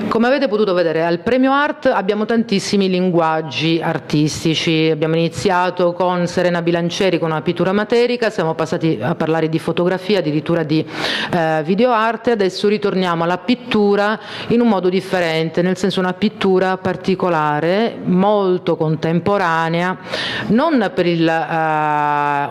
Come avete potuto vedere, al Premio Art abbiamo tantissimi linguaggi artistici. Abbiamo iniziato con Serena Bilancieri con una pittura materica, siamo passati a parlare di fotografia, addirittura di video arte, adesso ritorniamo alla pittura in un modo differente, nel senso una pittura particolare, molto contemporanea, non per il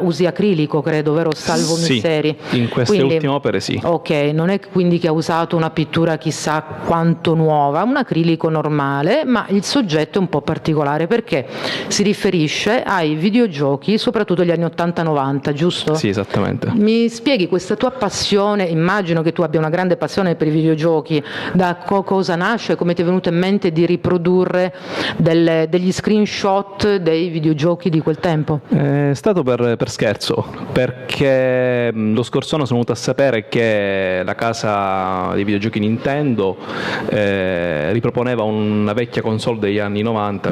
usi acrilico, credo, vero, salvo Misseri? In queste ultime opere sì. Ok, non è quindi che ha usato una pittura chissà quanto nuova, un acrilico normale, ma il soggetto è un po' particolare perché si riferisce ai videogiochi, soprattutto gli anni 80-90, giusto? Sì, esattamente. Mi spieghi questa tua passione? Immagino che tu abbia una grande passione per i videogiochi. Da cosa nasce? Come ti è venuto in mente di riprodurre degli screenshot dei videogiochi di quel tempo? È stato per scherzo, perché lo scorso anno sono venuto a sapere che la casa dei videogiochi Nintendo riproponeva una vecchia console degli anni 90,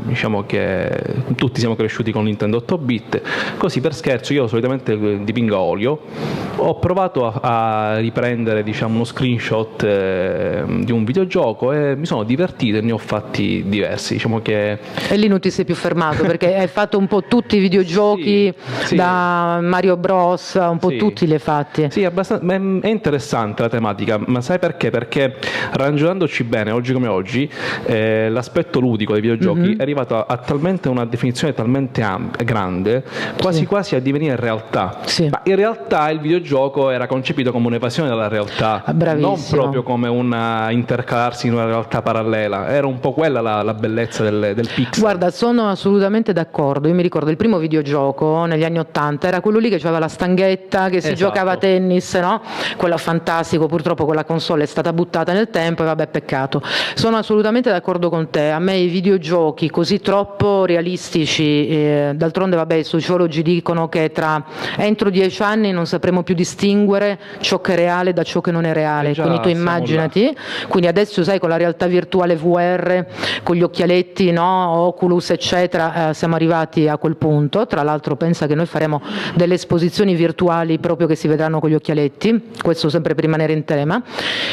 diciamo che tutti siamo cresciuti con Nintendo 8-bit, così per scherzo io solitamente dipingo a olio, ho provato a riprendere diciamo uno screenshot di un videogioco e mi sono divertito e ne ho fatti diversi, diciamo che... E lì non ti sei più fermato perché hai fatto un po' tutti i videogiochi, sì, da Mario Bros, un po' tutti li hai fatti. Sì, è interessante la tematica, ma sai perché? Perché ragionandoci bene, oggi come oggi, l'aspetto ludico dei videogiochi è arrivato a talmente una definizione talmente grande, quasi quasi a divenire realtà. Sì. Ma in realtà il videogioco era concepito come un'evasione dalla realtà, non proprio come un intercalarsi in una realtà parallela. Era un po' quella la bellezza del pixel. Guarda, sono assolutamente d'accordo. Io mi ricordo il primo videogioco negli anni 80 era quello lì che aveva la stanghetta, che si giocava a tennis, no? Quello fantastico. Purtroppo quella console è stata buttata nel tempo e vabbè, peccato. Sono assolutamente d'accordo con te. A me i videogiochi così troppo realistici, d'altronde vabbè, i sociologi dicono che entro 10 anni non sapremo più distinguere ciò che è reale da ciò che non è reale. Quindi tu immaginati, quindi adesso sai con la realtà virtuale VR, con gli occhialetti, no? Oculus eccetera, siamo arrivati a quel punto. Tra l'altro pensa che noi faremo delle esposizioni virtuali proprio che si vedranno con gli occhialetti, questo sempre per rimanere in tema,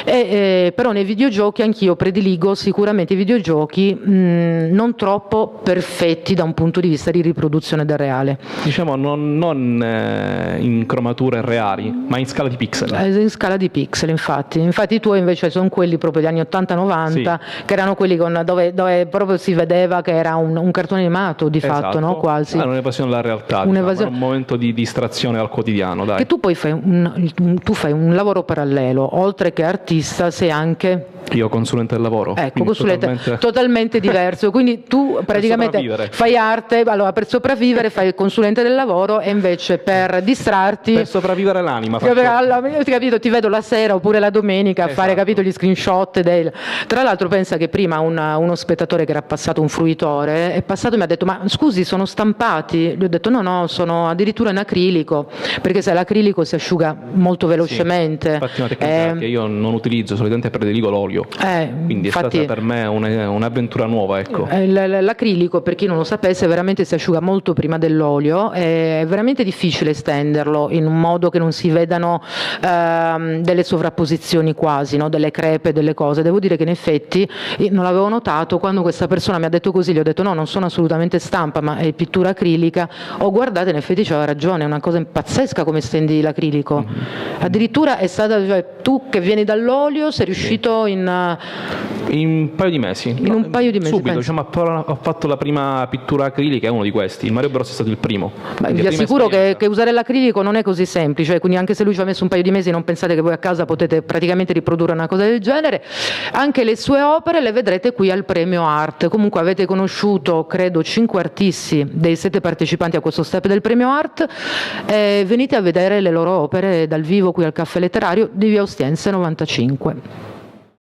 però nei videogiochi anch'io prediligo sicuramente i videogiochi non troppo perfetti da un punto di vista di riproduzione del reale, diciamo non in cromature reali ma in scala di pixel. In scala di pixel, infatti i tuoi invece sono quelli proprio degli anni 80-90 che erano quelli dove proprio si vedeva che era un cartone animato di fatto, no? Quasi era un'evasione dalla realtà, era un momento di distrazione dal quotidiano, dai. Che tu poi fai un lavoro parallelo, oltre che artista sei anche... Io consulente del lavoro. Ecco, consulente totalmente diverso, quindi tu praticamente fai arte, allora per sopravvivere fai il consulente del lavoro e invece per distrarti... Per sopravvivere l'anima. Capito, ti vedo la sera oppure la domenica a fare, capito, gli screenshot Tra l'altro pensa che prima uno spettatore che era passato, un fruitore, è passato e mi ha detto ma scusi sono stampati? Gli ho detto no, sono addirittura in acrilico, perché sai l'acrilico si asciuga molto velocemente. Infatti una tecnica che io non utilizzo, solitamente prediligo l'olio. Quindi è stata per me un'avventura nuova, ecco. L'acrilico, per chi non lo sapesse, veramente si asciuga molto prima dell'olio, è veramente difficile stenderlo in un modo che non si vedano delle sovrapposizioni quasi, no? Delle crepe, delle cose. Devo dire che in effetti non l'avevo notato, quando questa persona mi ha detto così gli ho detto no, non sono assolutamente stampa ma è pittura acrilica. Ho guardato, in effetti c'aveva ragione, è una cosa pazzesca come stendi l'acrilico. Addirittura è stata, cioè, tu che vieni dall'olio sei riuscito in un paio di mesi. In un paio di mesi. Subito, diciamo, ho fatto la prima pittura acrilica, è uno di questi. Il Mario Bros è stato il primo. Vi assicuro che usare l'acrilico non è così semplice, quindi anche se lui ci ha messo un paio di mesi non pensate che voi a casa potete praticamente riprodurre una cosa del genere. Anche le sue opere le vedrete qui al Premio Art. Comunque avete conosciuto, credo, 5 artisti dei 7 partecipanti a questo step del Premio Art. Venite a vedere le loro opere dal vivo qui al Caffè Letterario di Via Ostiense 95.